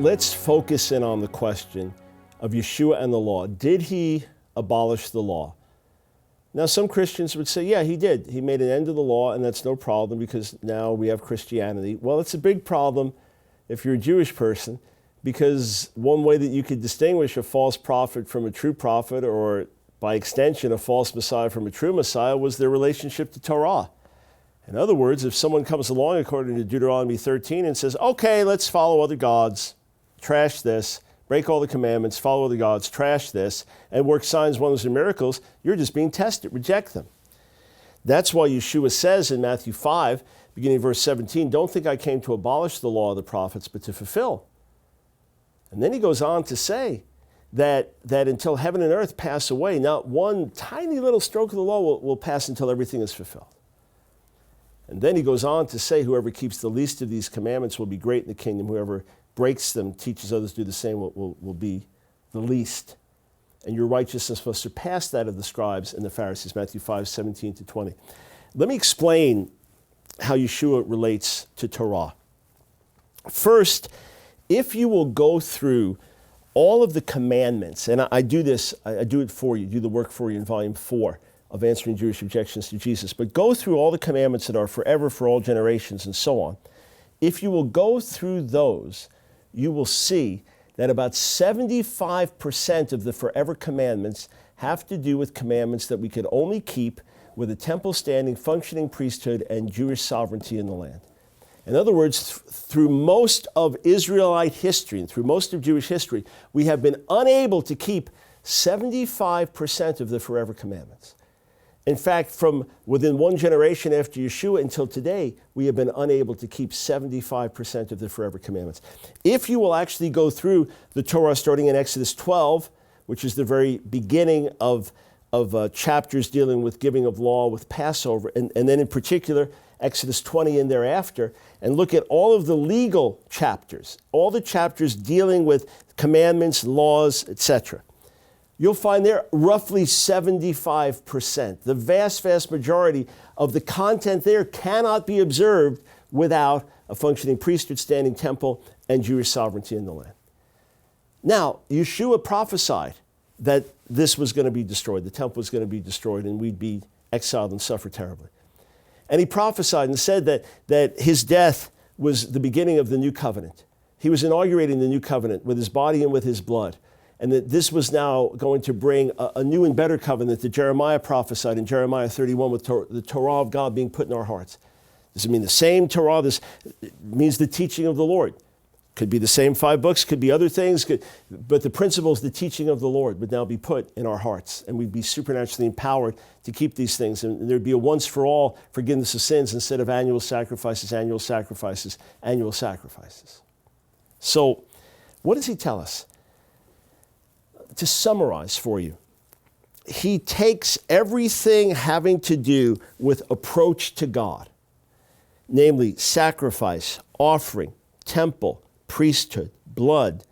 Let's focus in on the question of Yeshua and the law. Did he abolish the law? Now, some Christians would say, yeah, he did. He made an end to the law, and that's no problem because now we have Christianity. Well, it's a big problem if you're a Jewish person, because one way that you could distinguish a false prophet from a true prophet, or by extension, a false Messiah from a true Messiah, was their relationship to Torah. In other words, if someone comes along according to Deuteronomy 13 and says, okay, let's follow other gods, trash this, break all the commandments, follow other gods, trash this, and work signs, wonders, and miracles, you're just being tested. Reject them. That's why Yeshua says in Matthew 5, beginning of verse 17, don't think I came to abolish the law of the prophets, but to fulfill. And then he goes on to say that until heaven and earth pass away, not one tiny little stroke of the law will pass until everything is fulfilled. And then he goes on to say, whoever keeps the least of these commandments will be great in the kingdom. Whoever breaks them, teaches others to do the same, will be the least. And your righteousness will surpass that of the scribes and the Pharisees, Matthew 5, 17 to 20. Let me explain how Yeshua relates to Torah. First, if you will go through all of the commandments, and I do this, I do it for you, do the work for you in volume 4 of Answering Jewish Objections to Jesus, but go through all the commandments that are forever, for all generations, and so on. If you will go through those, you will see that about 75% of the forever commandments have to do with commandments that we could only keep with a temple standing, functioning priesthood, and Jewish sovereignty in the land. In other words, through most of Israelite history and through most of Jewish history, we have been unable to keep 75% of the forever commandments. In fact, from within one generation after Yeshua until today, we have been unable to keep 75% of the forever commandments. If you will actually go through the Torah starting in Exodus 12, which is the very beginning of chapters dealing with giving of law, with Passover, and then in particular, Exodus 20 and thereafter, and look at all of the legal chapters, all the chapters dealing with commandments, laws, etc., you'll find there roughly 75%. The vast, vast majority of the content there cannot be observed without a functioning priesthood, standing temple, and Jewish sovereignty in the land. Now, Yeshua prophesied that this was going to be destroyed. The temple was going to be destroyed, and we'd be exiled and suffer terribly. And he prophesied and said that his death was the beginning of the new covenant. He was inaugurating the new covenant with his body and with his blood. And that this was now going to bring a new and better covenant that Jeremiah prophesied in Jeremiah 31 with the Torah of God being put in our hearts. Does it mean the same Torah? This means the teaching of the Lord. Could be the same 5 books, could be other things, but the principles, the teaching of the Lord would now be put in our hearts, and we'd be supernaturally empowered to keep these things. And there'd be a once-for-all forgiveness of sins instead of annual sacrifices, annual sacrifices, annual sacrifices. So what does he tell us? To summarize for you, he takes everything having to do with approach to God, namely sacrifice, offering, temple, priesthood, blood,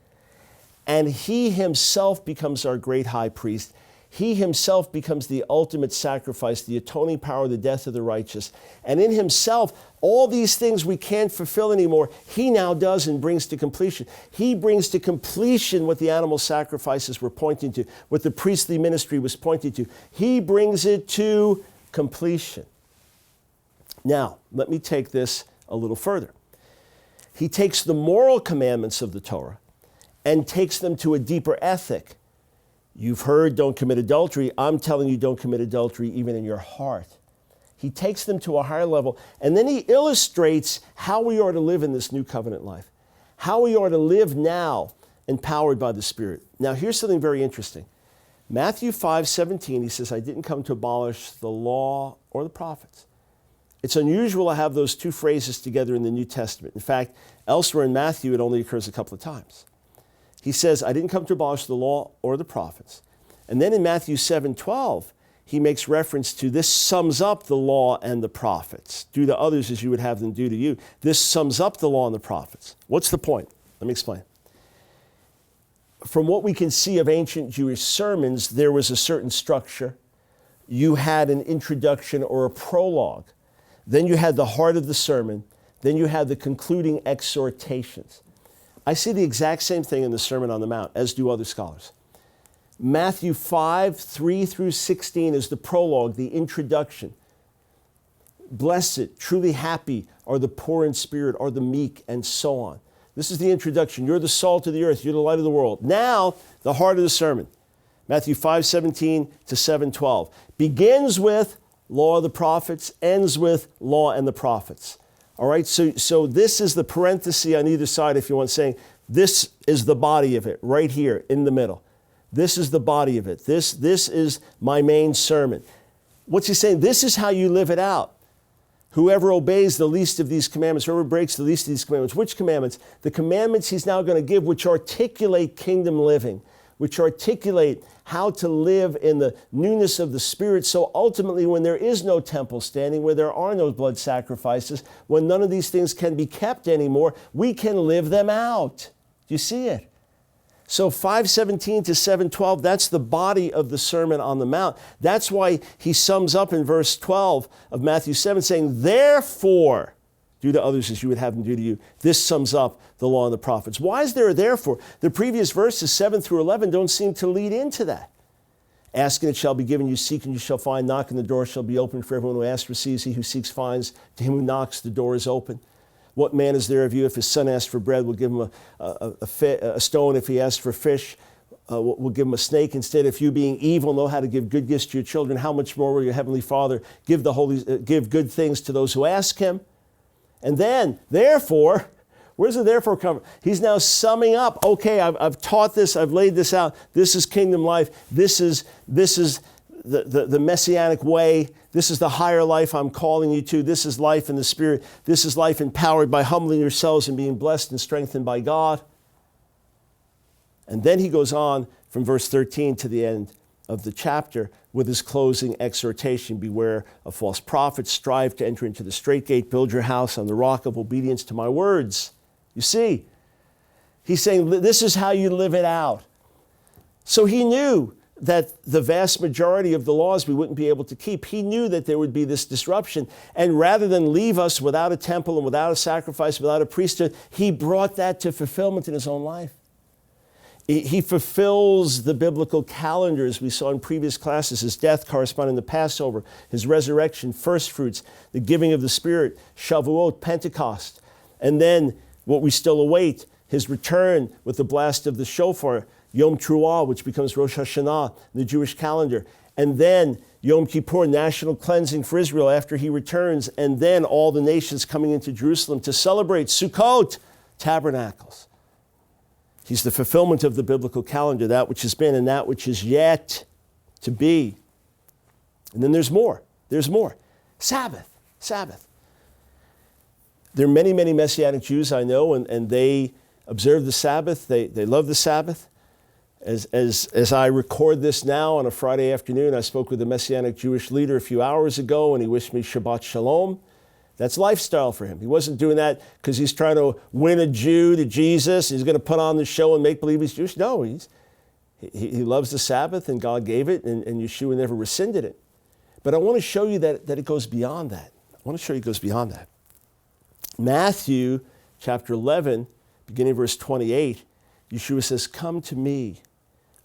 and he himself becomes our great high priest. He himself becomes the ultimate sacrifice, the atoning power, the death of the righteous. And in himself, all these things we can't fulfill anymore, he now does and brings to completion. He brings to completion what the animal sacrifices were pointing to, what the priestly ministry was pointing to. He brings it to completion. Now, let me take this a little further. He takes the moral commandments of the Torah and takes them to a deeper ethic. You've heard, don't commit adultery. I'm telling you, don't commit adultery even in your heart. He takes them to a higher level, and then he illustrates how we are to live in this new covenant life, how we are to live now empowered by the Spirit. Now, here's something very interesting. Matthew 5:17, he says, I didn't come to abolish the law or the prophets. It's unusual to have those two phrases together in the New Testament. In fact, elsewhere in Matthew, it only occurs a couple of times. He says, I didn't come to abolish the law or the prophets. And then in Matthew 7:12, he makes reference to this sums up the law and the prophets. Do to others as you would have them do to you. This sums up the law and the prophets. What's the point? Let me explain. From what we can see of ancient Jewish sermons, there was a certain structure. You had an introduction or a prologue. Then you had the heart of the sermon. Then you had the concluding exhortations. I see the exact same thing in the Sermon on the Mount, as do other scholars. Matthew 5, 3 through 16 is the prologue, the introduction. Blessed, truly happy are the poor in spirit, are the meek, and so on. This is the introduction. You're the salt of the earth. You're the light of the world. Now, the heart of the sermon. Matthew 5:17 to 7:12. Begins with law of the prophets, ends with law and the prophets. All right, so this is the parenthesis on either side, if you want, saying this is the body of it, right here in the middle. This is the body of it. This is my main sermon. What's he saying? This is how you live it out. Whoever obeys the least of these commandments, whoever breaks the least of these commandments. Which commandments? The commandments he's now going to give, which articulate kingdom living, which articulate how to live in the newness of the Spirit. So ultimately, when there is no temple standing, where there are no blood sacrifices, when none of these things can be kept anymore, we can live them out. Do you see it? So 5:17 to 7:12, that's the body of the Sermon on the Mount. That's why he sums up in verse 12 of Matthew 7 saying, therefore, do to others as you would have them do to you. This sums up the law and the prophets. Why is there a therefore? The previous verses 7 through 11 don't seem to lead into that. Ask and it shall be given you, seek and you shall find, knock and the door shall be opened. For everyone who asks receives, he who seeks finds, to him who knocks the door is open. What man is there of you, if his son asks for bread, will give him a stone? If he asks for fish, we'll give him a snake instead? If you, being evil, know how to give good gifts to your children, how much more will your heavenly Father give good things to those who ask him? And then, therefore, where's the therefore come from? He's now summing up. Okay, I've taught this. I've laid this out. This is kingdom life. This is the messianic way. This is the higher life I'm calling you to. This is life in the Spirit. This is life empowered by humbling yourselves and being blessed and strengthened by God. And then he goes on from verse 13 to the end of the chapter with his closing exhortation. Beware of false prophets. Strive to enter into the straight gate. Build your house on the rock of obedience to my words. You see, he's saying this is how you live it out. So he knew that the vast majority of the laws we wouldn't be able to keep. He knew that there would be this disruption. And rather than leave us without a temple and without a sacrifice, without a priesthood, he brought that to fulfillment in his own life. He fulfills the biblical calendars we saw in previous classes, his death corresponding to Passover, his resurrection, first fruits, the giving of the Spirit, Shavuot, Pentecost, and then what we still await, his return with the blast of the shofar, Yom Teruah, which becomes Rosh Hashanah, the Jewish calendar, and then Yom Kippur, national cleansing for Israel after he returns, and then all the nations coming into Jerusalem to celebrate Sukkot, tabernacles. He's the fulfillment of the biblical calendar, that which has been and that which is yet to be. And then there's more. There's more. Sabbath. There are many, many Messianic Jews I know, and they observe the Sabbath. They love the Sabbath. As I record this now on a Friday afternoon, I spoke with a Messianic Jewish leader a few hours ago, and he wished me Shabbat Shalom. That's lifestyle for him. He wasn't doing that because he's trying to win a Jew to Jesus. He's going to put on the show and make believe he's Jewish. No, he loves the Sabbath, and God gave it, and Yeshua never rescinded it. But I want to show you that it goes beyond that. I want to show you it goes beyond that. Matthew chapter 11, beginning verse 28, Yeshua says, come to me,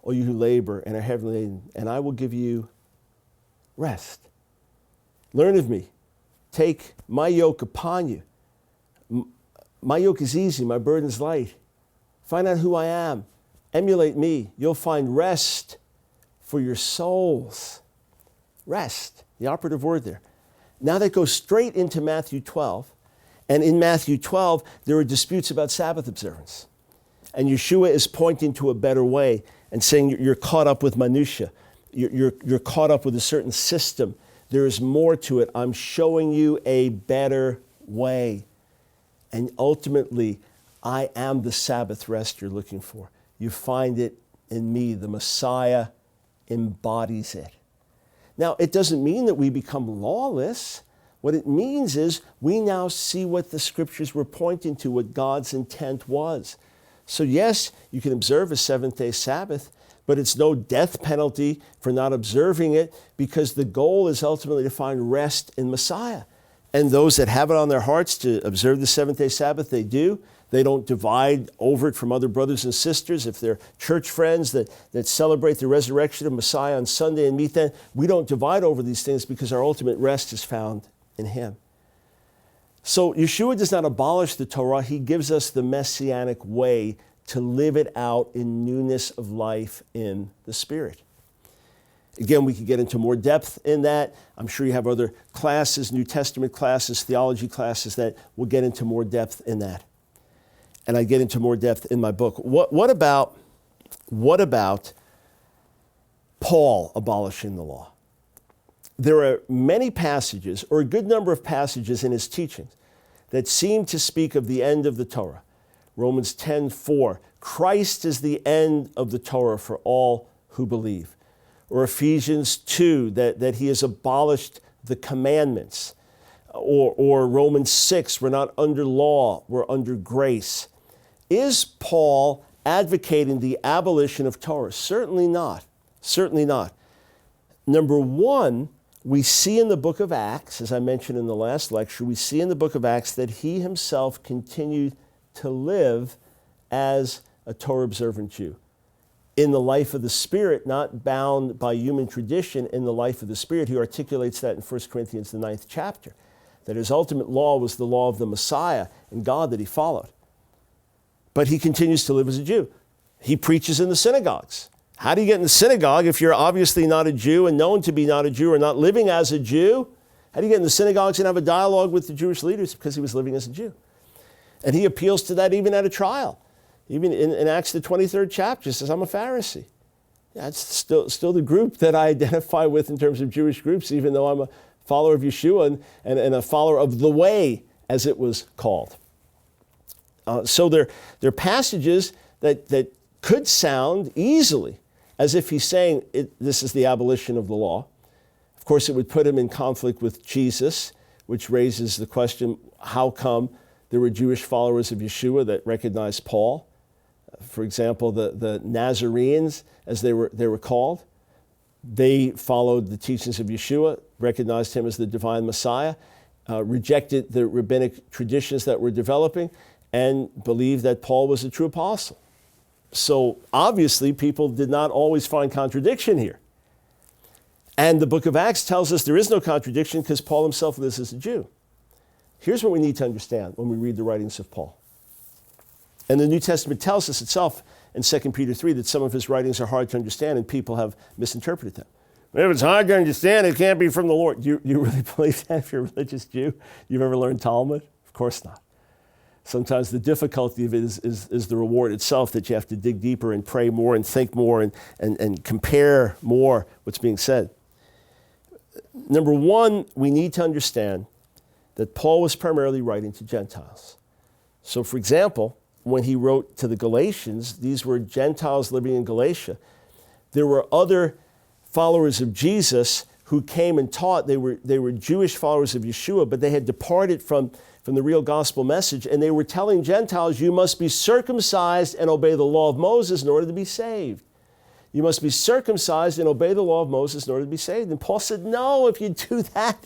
all you who labor and are heavy laden, and I will give you rest. Learn of me. Take my yoke upon you. My yoke is easy, my burden is light. Find out who I am. Emulate me. You'll find rest for your souls. Rest, the operative word there. Now that goes straight into Matthew 12. And in Matthew 12, there are disputes about Sabbath observance. And Yeshua is pointing to a better way and saying you're caught up with minutia. You're caught up with a certain system. There is more to it. I'm showing you a better way. And ultimately, I am the Sabbath rest you're looking for. You find it in me. The Messiah embodies it. Now, it doesn't mean that we become lawless. What it means is we now see what the scriptures were pointing to, what God's intent was. So yes, you can observe a seventh-day Sabbath, but it's no death penalty for not observing it because the goal is ultimately to find rest in Messiah. And those that have it on their hearts to observe the seventh-day Sabbath, they do. They don't divide over it from other brothers and sisters. If they're church friends that celebrate the resurrection of Messiah on Sunday and meet them, we don't divide over these things because our ultimate rest is found in him. So Yeshua does not abolish the Torah. He gives us the messianic way to live it out in newness of life in the Spirit. Again, we could get into more depth in that. I'm sure you have other classes, New Testament classes, theology classes that will get into more depth in that. And I get into more depth in my book. What about Paul abolishing the law? There are many passages, or a good number of passages in his teachings, that seem to speak of the end of the Torah. Romans 10:4, Christ is the end of the Torah for all who believe. Or Ephesians 2, that he has abolished the commandments. Or Romans 6, we're not under law, we're under grace. Is Paul advocating the abolition of Torah? Certainly not. Certainly not. Number one, we see in the book of Acts, as I mentioned in the last lecture, we see in the book of Acts that he himself continued to live as a Torah-observant Jew. In the life of the Spirit, not bound by human tradition, in the life of the Spirit. He articulates that in 1 Corinthians, the 9th chapter, that his ultimate law was the law of the Messiah and God that he followed. But he continues to live as a Jew. He preaches in the synagogues. How do you get in the synagogue if you're obviously not a Jew and known to be not a Jew or not living as a Jew? How do you get in the synagogues and have a dialogue with the Jewish leaders? Because he was living as a Jew. And he appeals to that even at a trial. Even in Acts, the 23rd chapter, he says, I'm a Pharisee. Yeah, it's still the group that I identify with in terms of Jewish groups, even though I'm a follower of Yeshua and a follower of the way, as it was called. So there are passages that could sound easily as if he's saying this is the abolition of the law. Of course, it would put him in conflict with Jesus, which raises the question, how come there were Jewish followers of Yeshua that recognized Paul? For example, the Nazarenes, as they were called, they followed the teachings of Yeshua, recognized him as the divine Messiah, rejected the rabbinic traditions that were developing, and believed that Paul was a true apostle. So obviously, people did not always find contradiction here. And the book of Acts tells us there is no contradiction because Paul himself lives as a Jew. Here's what we need to understand when we read the writings of Paul. And the New Testament tells us itself in 2 Peter 3 that some of his writings are hard to understand and people have misinterpreted them. If it's hard to understand, it can't be from the Lord. Do you really believe that if you're a religious Jew? You've ever learned Talmud? Of course not. Sometimes the difficulty of it is the reward itself, that you have to dig deeper and pray more and think more and compare more what's being said. Number one, we need to understand that Paul was primarily writing to Gentiles. So, for example, when he wrote to the Galatians, these were Gentiles living in Galatia. There were other followers of Jesus who came and taught. They were Jewish followers of Yeshua, but they had departed from the real gospel message, and they were telling Gentiles, you must be circumcised and obey the law of Moses in order to be saved. You must be circumcised and obey the law of Moses in order to be saved. And Paul said, no, if you do that,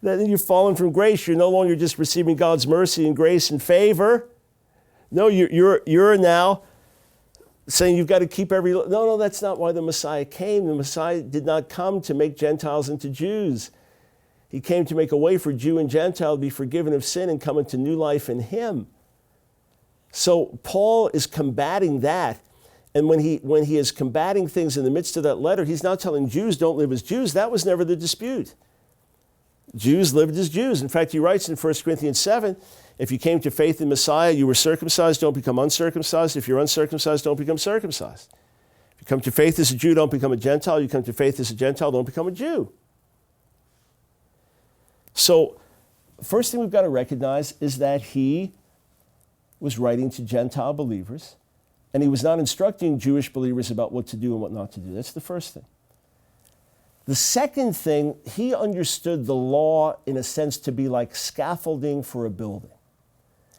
then you've fallen from grace. You're no longer just receiving God's mercy and grace and favor. No, you're now saying you've got to keep every... No, that's not why the Messiah came. The Messiah did not come to make Gentiles into Jews. He came to make a way for Jew and Gentile to be forgiven of sin and come into new life in him. So Paul is combating that. And when he is combating things in the midst of that letter, he's not telling Jews don't live as Jews. That was never the dispute. Jews lived as Jews. In fact, he writes in 1 Corinthians 7, if you came to faith in Messiah, you were circumcised, don't become uncircumcised. If you're uncircumcised, don't become circumcised. If you come to faith as a Jew, don't become a Gentile. You come to faith as a Gentile, don't become a Jew. So, first thing we've got to recognize is that he was writing to Gentile believers, and he was not instructing Jewish believers about what to do and what not to do. That's the first thing. The second thing, he understood the law in a sense to be like scaffolding for a building.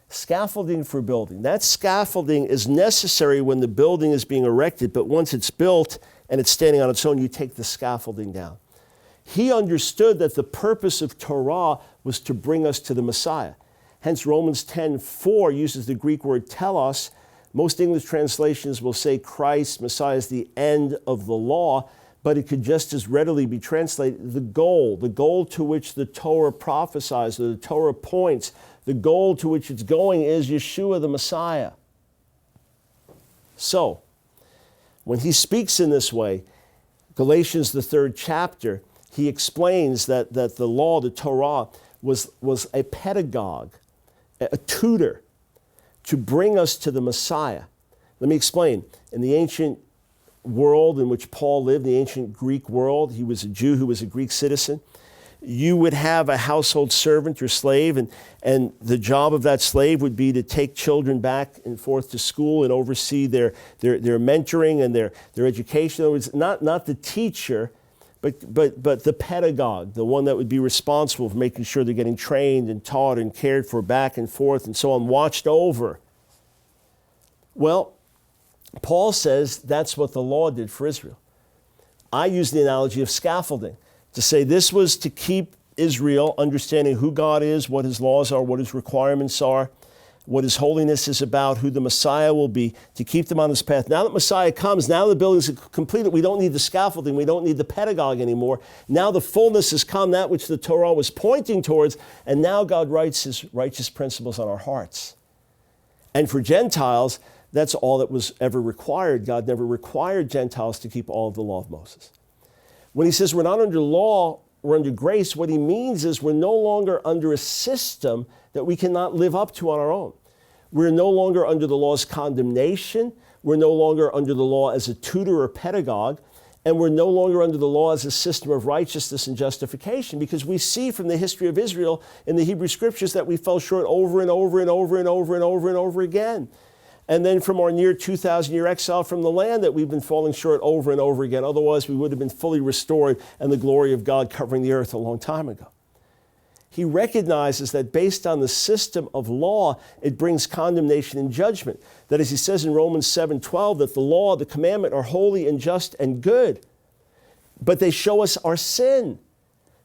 Scaffolding for building. That scaffolding is necessary when the building is being erected, but once it's built and it's standing on its own, you take the scaffolding down. He understood that the purpose of Torah was to bring us to the Messiah. Hence, Romans 10:4 uses the Greek word telos. Most English translations will say Christ, Messiah, is the end of the law, but it could just as readily be translated the goal to which the Torah prophesies, or the Torah points, the goal to which it's going is Yeshua the Messiah. So, when he speaks in this way, Galatians, the 3rd chapter, he explains that the law, the Torah, was a pedagogue, a tutor, to bring us to the Messiah. Let me explain. In the ancient world in which Paul lived, the ancient Greek world, he was a Jew who was a Greek citizen. You would have a household servant or slave, and the job of that slave would be to take children back and forth to school and oversee their mentoring and their education. In other words, not the teacher, but the pedagogue, the one that would be responsible for making sure they're getting trained and taught and cared for back and forth and so on, watched over. Well, Paul says that's what the law did for Israel. I use the analogy of scaffolding to say this was to keep Israel understanding who God is, what his laws are, what his requirements are, what his holiness is about, who the Messiah will be, to keep them on this path. Now that Messiah comes, now the building is completed, we don't need the scaffolding, we don't need the pedagogue anymore. Now the fullness has come, that which the Torah was pointing towards, and now God writes his righteous principles on our hearts. And for Gentiles, that's all that was ever required. God never required Gentiles to keep all of the law of Moses. When he says we're not under law, we're under grace, what he means is we're no longer under a system that we cannot live up to on our own. We're no longer under the law's condemnation. We're no longer under the law as a tutor or pedagogue. And we're no longer under the law as a system of righteousness and justification, because we see from the history of Israel in the Hebrew Scriptures that we fell short over and over and over and over and over and over again. And then from our near 2,000-year exile from the land that we've been falling short over and over again. Otherwise, we would have been fully restored and the glory of God covering the earth a long time ago. He recognizes that based on the system of law, it brings condemnation and judgment. That, as he says in Romans 7:12, that the law, the commandment are holy and just and good, but they show us our sin.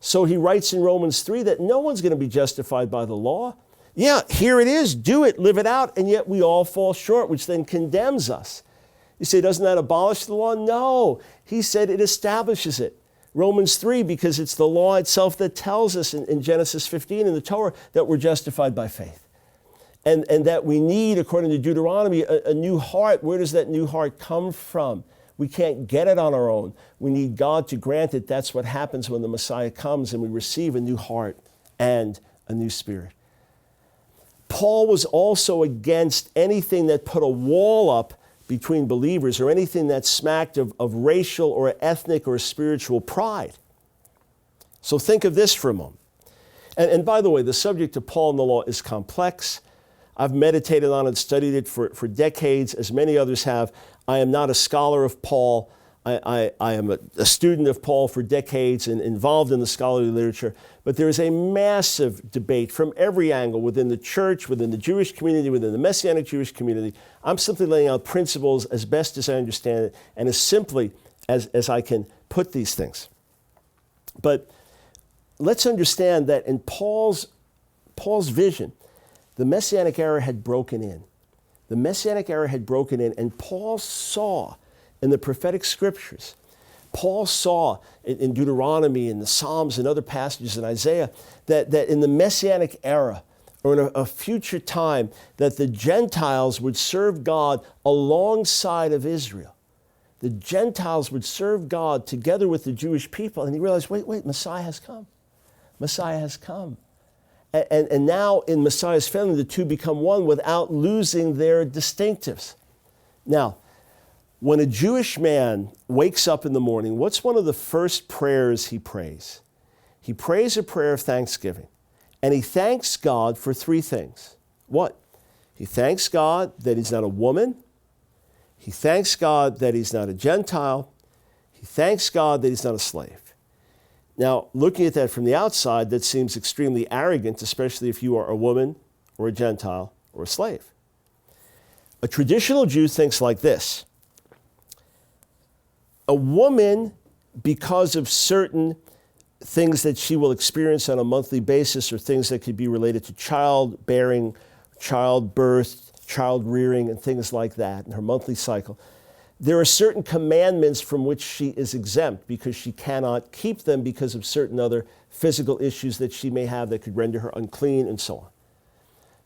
So he writes in Romans 3 that no one's going to be justified by the law. Yeah, here it is, do it, live it out, and yet we all fall short, which then condemns us. You say, doesn't that abolish the law? No, he said it establishes it. Romans 3, because it's the law itself that tells us in Genesis 15 in the Torah that we're justified by faith. And that we need, according to Deuteronomy, a new heart. Where does that new heart come from? We can't get it on our own. We need God to grant it. That's what happens when the Messiah comes and we receive a new heart and a new spirit. Paul was also against anything that put a wall up between believers or anything that smacked of racial or ethnic or spiritual pride. So think of this for a moment. And by the way, the subject of Paul and the law is complex. I've meditated on it, studied it for decades, as many others have. I am not a scholar of Paul. I am a student of Paul for decades and involved in the scholarly literature. But there is a massive debate from every angle within the church, within the Jewish community, within the Messianic Jewish community. I'm simply laying out principles as best as I understand it and as simply as I can put these things. But let's understand that in Paul's vision, the Messianic era had broken in. The Messianic era had broken in, and Paul saw in the prophetic scriptures, Paul saw in Deuteronomy and the Psalms and other passages in Isaiah that in the Messianic era, or in a future time, that the Gentiles would serve God alongside of Israel. The Gentiles would serve God together with the Jewish people. And he realized, wait, Messiah has come. Messiah has come. And now in Messiah's family, the two become one without losing their distinctives. Now, when a Jewish man wakes up in the morning, what's one of the first prayers he prays? He prays a prayer of thanksgiving. And he thanks God for three things. What? He thanks God that he's not a woman. He thanks God that he's not a Gentile. He thanks God that he's not a slave. Now, looking at that from the outside, that seems extremely arrogant, especially if you are a woman or a Gentile or a slave. A traditional Jew thinks like this. A woman, because of certain things that she will experience on a monthly basis are things that could be related to childbearing, childbirth, child rearing, and things like that in her monthly cycle. There are certain commandments from which she is exempt because she cannot keep them because of certain other physical issues that she may have that could render her unclean and so on.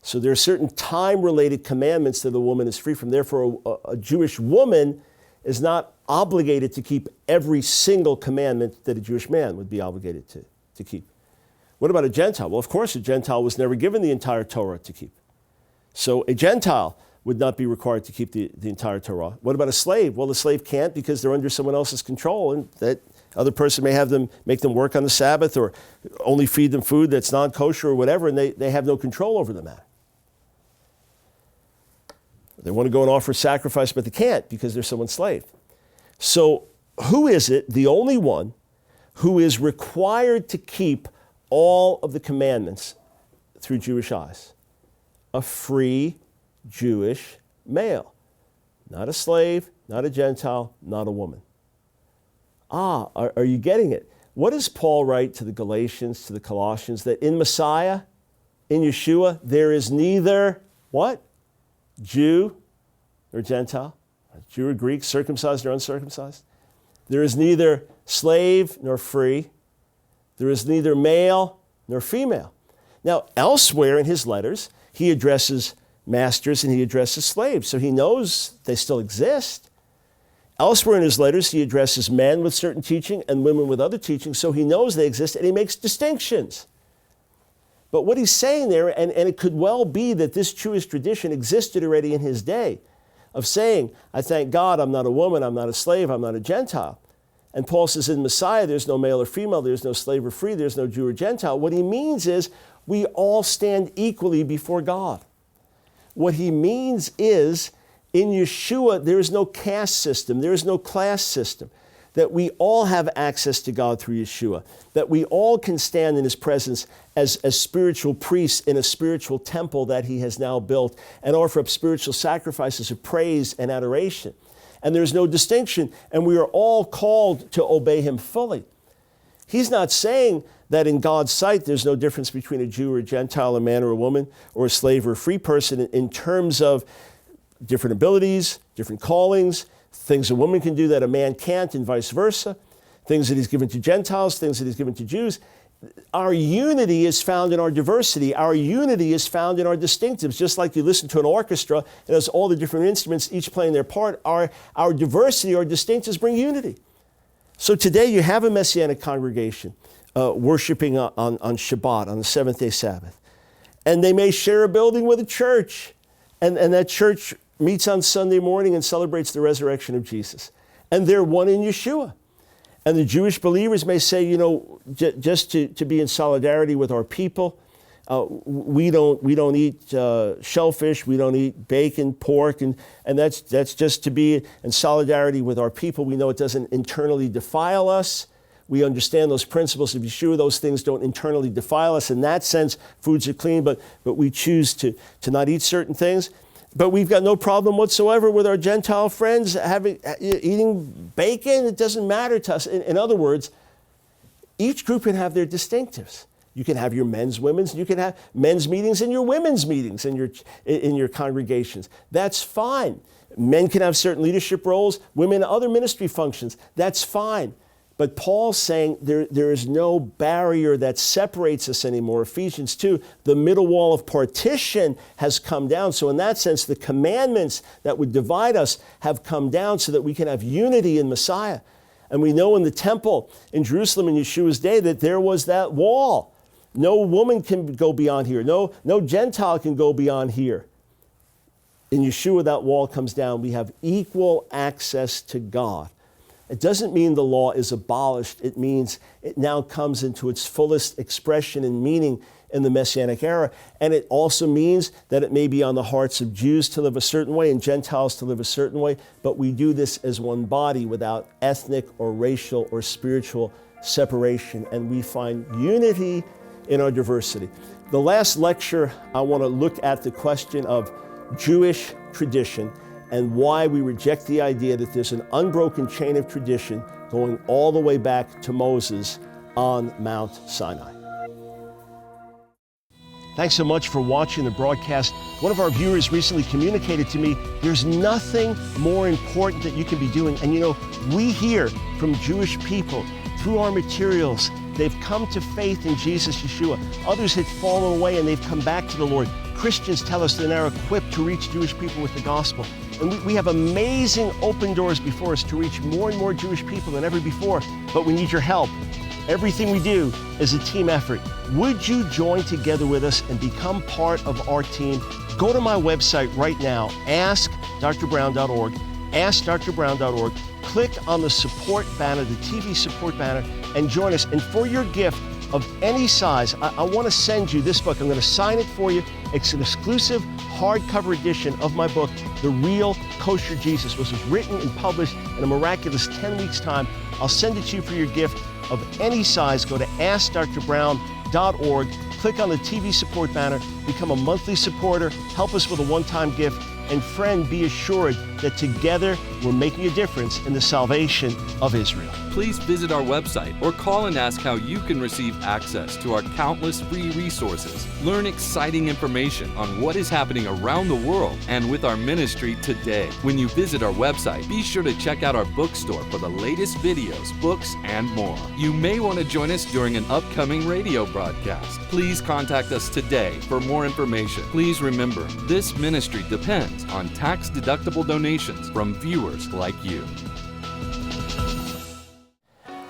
So there are certain time-related commandments that a woman is free from. Therefore, a Jewish woman is not obligated to keep every single commandment that a Jewish man would be obligated to keep. What about a Gentile? Well, of course, a Gentile was never given the entire Torah to keep. So a Gentile would not be required to keep the entire Torah. What about a slave? Well, the slave can't because they're under someone else's control, and that other person may make them work on the Sabbath or only feed them food that's non-kosher or whatever, and they have no control over the matter. They want to go and offer sacrifice, but they can't because they're someone's slave. So who is it, the only one, who is required to keep all of the commandments through Jewish eyes? A free Jewish male. Not a slave, not a Gentile, not a woman. Are you getting it? What does Paul write to the Galatians, to the Colossians? That in Messiah, in Yeshua, there is neither, what? Jew or Gentile, Jew or Greek, circumcised or uncircumcised. There is neither slave nor free. There is neither male nor female. Now, elsewhere in his letters, he addresses masters and he addresses slaves, so he knows they still exist. Elsewhere in his letters, he addresses men with certain teaching and women with other teaching, so he knows they exist and he makes distinctions. But what he's saying there, and it could well be that this Jewish tradition existed already in his day, of saying, I thank God I'm not a woman, I'm not a slave, I'm not a Gentile. And Paul says in Messiah, there's no male or female, there's no slave or free, there's no Jew or Gentile. What he means is we all stand equally before God. What he means is in Yeshua, there is no caste system, there is no class system. That we all have access to God through Yeshua, that we all can stand in his presence as spiritual priests in a spiritual temple that he has now built and offer up spiritual sacrifices of praise and adoration. And there's no distinction, and we are all called to obey him fully. He's not saying that in God's sight there's no difference between a Jew or a Gentile, a man or a woman, or a slave or a free person in terms of different abilities, different callings, things a woman can do that a man can't, and vice versa. Things that he's given to Gentiles, things that he's given to Jews. Our unity is found in our diversity. Our unity is found in our distinctives. Just like you listen to an orchestra, it has all the different instruments, each playing their part. Our diversity, our distinctives bring unity. So today you have a Messianic congregation worshiping on Shabbat, on the seventh-day Sabbath. And they may share a building with a church. And that church meets on Sunday morning and celebrates the resurrection of Jesus. And they're one in Yeshua. And the Jewish believers may say, you know, just to be in solidarity with our people, we don't eat shellfish, we don't eat bacon, pork, and that's just to be in solidarity with our people. We know it doesn't internally defile us. We understand those principles of Yeshua. Those things don't internally defile us. In that sense, foods are clean, but we choose to not eat certain things. But we've got no problem whatsoever with our Gentile friends eating bacon. It doesn't matter to us. In other words, each group can have their distinctives. You can have your men's, women's, you can have men's meetings and your women's meetings in your congregations. That's fine. Men can have certain leadership roles, women other ministry functions. That's fine. But Paul's saying there is no barrier that separates us anymore. Ephesians 2, the middle wall of partition has come down. So in that sense, the commandments that would divide us have come down so that we can have unity in Messiah. And we know in the temple in Jerusalem in Yeshua's day that there was that wall. No woman can go beyond here. No Gentile can go beyond here. In Yeshua, that wall comes down. We have equal access to God. It doesn't mean the law is abolished. It means it now comes into its fullest expression and meaning in the Messianic era. And it also means that it may be on the hearts of Jews to live a certain way and Gentiles to live a certain way, but we do this as one body without ethnic or racial or spiritual separation. And we find unity in our diversity. The last lecture, I want to look at the question of Jewish tradition and why we reject the idea that there's an unbroken chain of tradition going all the way back to Moses on Mount Sinai. Thanks so much for watching the broadcast. One of our viewers recently communicated to me, there's nothing more important that you can be doing. And you know, we hear from Jewish people through our materials, they've come to faith in Jesus Yeshua. Others had fallen away and they've come back to the Lord. Christians tell us they're now equipped to reach Jewish people with the gospel. And we have amazing open doors before us to reach more and more Jewish people than ever before, but we need your help. Everything we do is a team effort. Would you join together with us and become part of our team? Go to my website right now, askdrbrown.org, askdrbrown.org. Click on the support banner, the TV support banner, and join us. And for your gift of any size, I want to send you this book. I'm going to sign it for you. It's an exclusive hardcover edition of my book, The Real Kosher Jesus, which was written and published in a miraculous 10 weeks' time. I'll send it to you for your gift of any size. Go to askdrbrown.org, click on the TV support banner, become a monthly supporter, help us with a one-time gift, and friend, be assured that together we're making a difference in the salvation of Israel. Please visit our website or call and ask how you can receive access to our countless free resources. Learn exciting information on what is happening around the world and with our ministry today. When you visit our website, be sure to check out our bookstore for the latest videos, books, and more. You may want to join us during an upcoming radio broadcast. Please contact us today for more information. Please remember, this ministry depends on tax-deductible donations from viewers like you.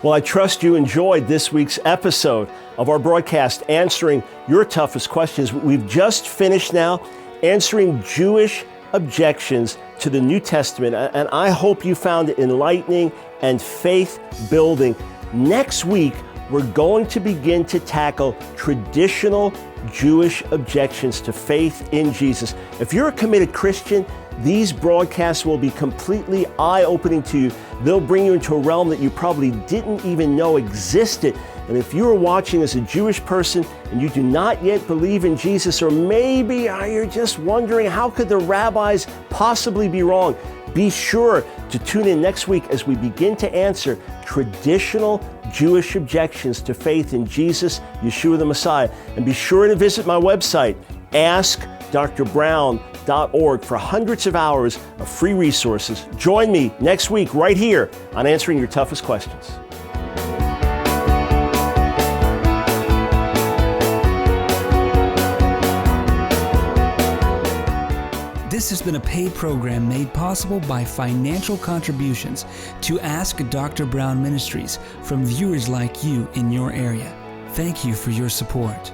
Well, I trust you enjoyed this week's episode of our broadcast answering your toughest questions. We've just finished now answering Jewish objections to the New Testament, and I hope you found it enlightening and faith-building. Next week, we're going to begin to tackle traditional Jewish objections to faith in Jesus. If you're a committed Christian, these broadcasts will be completely eye-opening to you. They'll bring you into a realm that you probably didn't even know existed. And if you're watching as a Jewish person and you do not yet believe in Jesus, or maybe you're just wondering, how could the rabbis possibly be wrong? Be sure to tune in next week as we begin to answer traditional Jewish objections to faith in Jesus, Yeshua the Messiah. And be sure to visit my website, askdrbrown.org, for hundreds of hours of free resources. Join me next week right here on Answering Your Toughest Questions. This has been a paid program made possible by financial contributions to Ask Dr. Brown Ministries from viewers like you in your area. Thank you for your support.